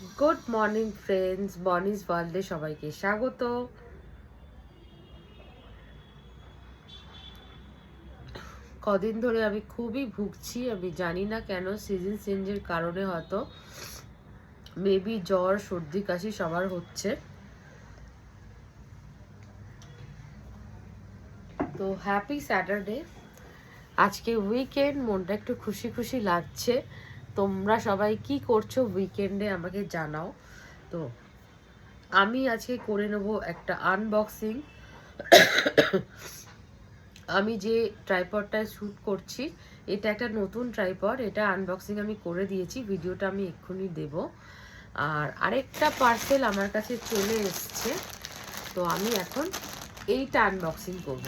Good morning friends, বনিস ওয়ার্ল্ডে সবাইকে স্বাগত। কদিন ধরে আমি খুবই ভুগছি, আমি জানি না কেন, সিজন চেঞ্জের কারণে হয়তো মেবি জ্বর সর্দি কাশি সবার হচ্ছে। তো হ্যাপি স্যাটারডে, আজকে উইকেন্ড, মনটা একটু খুশি খুশি লাগছে। তোমরা সবাই কি করছো উইকেন্ডে আমাকে জানাও। তো আমি আজকে করে নেব একটা আনবক্সিং। আমি যে ট্রাইপডটায় শ্যুট করছি এটা একটা নতুন ট্রাইপড, এটা আনবক্সিং আমি করে দিয়েছি, ভিডিওটা আমি এক্ষুনি দেব। আর আরেকটা পার্সেল আমার কাছে চলে এসছে, তো আমি এখন এইটা আনবক্সিং করব।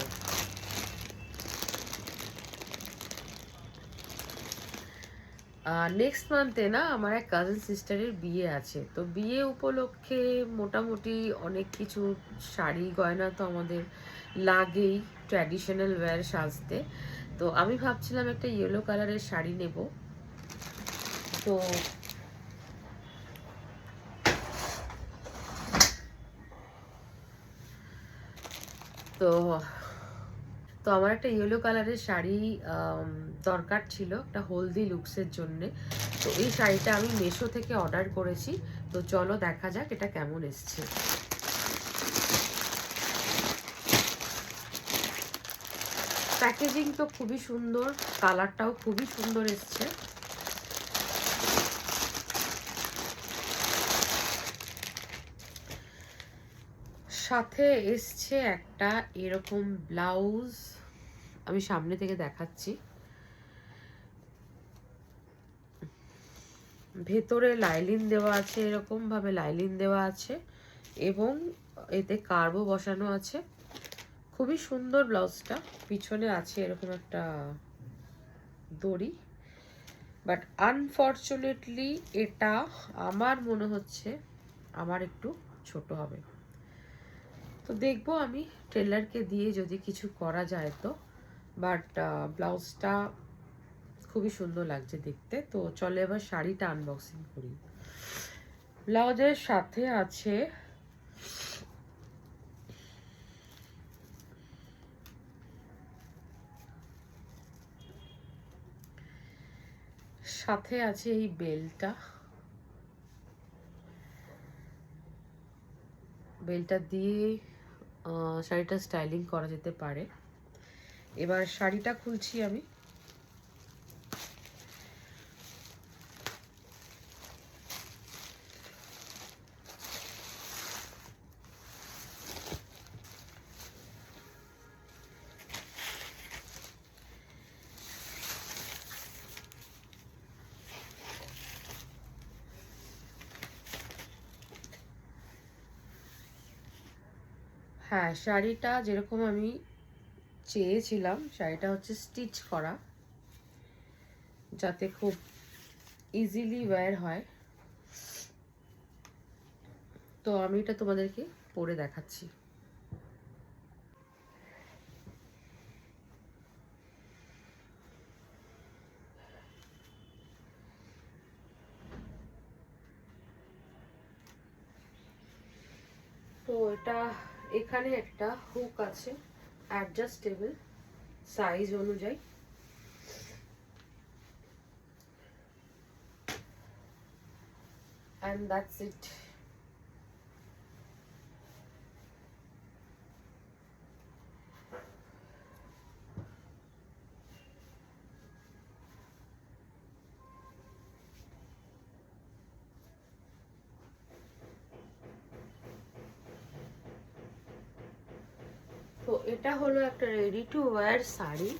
নেক্সট মান্থে না আমার এক কাজিন সিস্টারের বিয়ে আছে, তো বিয়ে উপলক্ষে মোটামুটি অনেক কিছু শাড়ি গয়না তো আমাদের লাগেই ট্র্যাডিশনাল ওয়্যার সাজতে। তো আমি ভাবছিলাম একটা ইয়েলো কালারের শাড়ি নেব। তো তো তো আমার একটা ইয়েলো কালারের শাড়ি দরকার ছিল একটা হলদি লুকসের জন্যে। তো এই শাড়িটা আমি মেশো থেকে অর্ডার করেছি। তো চলো দেখা যাক এটা কেমন এসছে। প্যাকেজিং তো খুবই সুন্দর, কালারটাও খুবই সুন্দর এসছে। সাথে এসছে একটা এরকম ব্লাউজ, আমি সামনে থেকে দেখাচ্ছি। ভেতরে লাইলিন দেওয়া আছে, এরকম ভাবে লাইলিন দেওয়া আছে এবং এতে কার্বো বসানো আছে। খুবই সুন্দর ব্লাউজটা। পিছনে আছে এরকম একটা দড়ি, বাট আনফর্চুনেটলি এটা আমার মনে হচ্ছে আমার একটু ছোট হবে। তো দেখবো আমি টেলারকে দিয়ে যদি কিছু করা যায় তো। বাট ব্লাউজটা খুবই সুন্দর লাগছে দেখতে। তো চলে এবার শাড়িটা আনবক্সিং করি। ব্লাউজের সাথে আছে এই বেলটা। বেলটা দিয়ে শাড়িটা স্টাইলিং করা যেতে পারে। এবার শাড়িটা খুলছি আমি। হ্যাঁ, শাড়িটা যেরকম আমি চেয়েছিলাম, শাড়িটা হচ্ছে স্টিচ করা যাতে খুব ইজিলি ওয়্যার হয়। তো আমি এটা তোমাদেরকে পরে দেখাচ্ছি। তো এটা এখানে একটা হুক আছে অ্যাডজাস্টেবল সাইজ অনুযায়ী। and that's it. তো এটা হলো একটা রেডি টু ওয়্যার শাড়ি।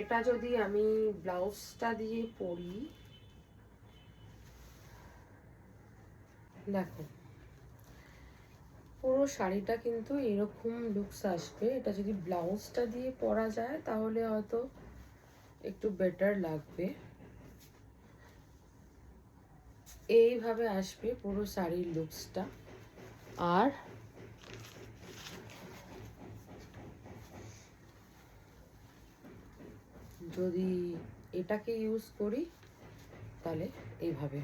এটা যদি আমি ব্লাউজটা দিয়ে পরি, দেখো পুরো শাড়িটা কিন্তু এরকম লুকস আসবে। এটা যদি ব্লাউজটা দিয়ে পরা যায় তাহলে হয়তো একটু বেটার লাগবে। এইভাবে আসবে পুরো শাড়ির লুকসটা। আর যদি এটাকে ইউজ করি তাহলে এইভাবে।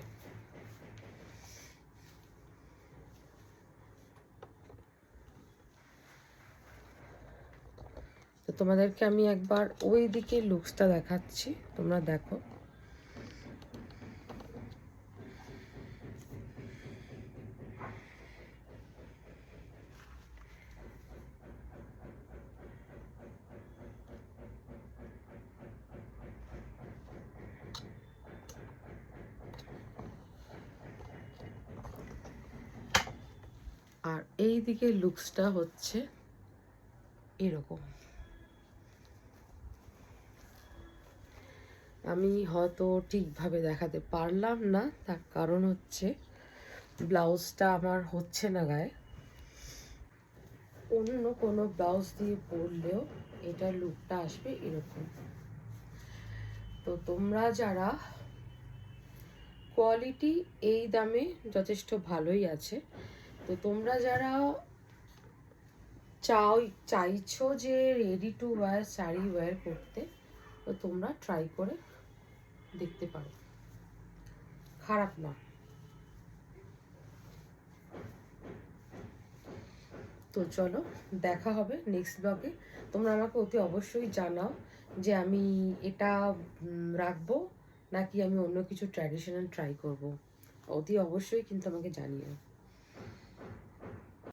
তোমাদেরকে আমি একবার ওই দিকে লুকসটা দেখাচ্ছি, তোমরা দেখো। আর এই দিকে লুকসটা হচ্ছে এরকম। আমি হয়তো ঠিকভাবে দেখাতে পারলাম না, তার কারণ হচ্ছে ব্লাউজটা আমার হচ্ছে না গায়ে। অন্য কোনো ব্লাউজ দিয়ে পরলেও এটা লুকটা আসবে এরকম। তো তোমরা যারা, কোয়ালিটি এই দামে যথেষ্ট ভালোই আছে, তো তোমরা যারা চাইছো যে ready to wear sari wear করতে, তো তোমরা ট্রাই করে দেখতে পারো, খারাপ না। তো চলো, দেখা হবে নেক্সট ব্লগে। তোমরা আমাকে অতি অবশ্যই জানাও যে আমি এটা রাখবো নাকি আমি অন্য কিছু ট্র্যাডিশনাল ট্রাই করব। অতি অবশ্যই কিন্তু আমাকে জানিও।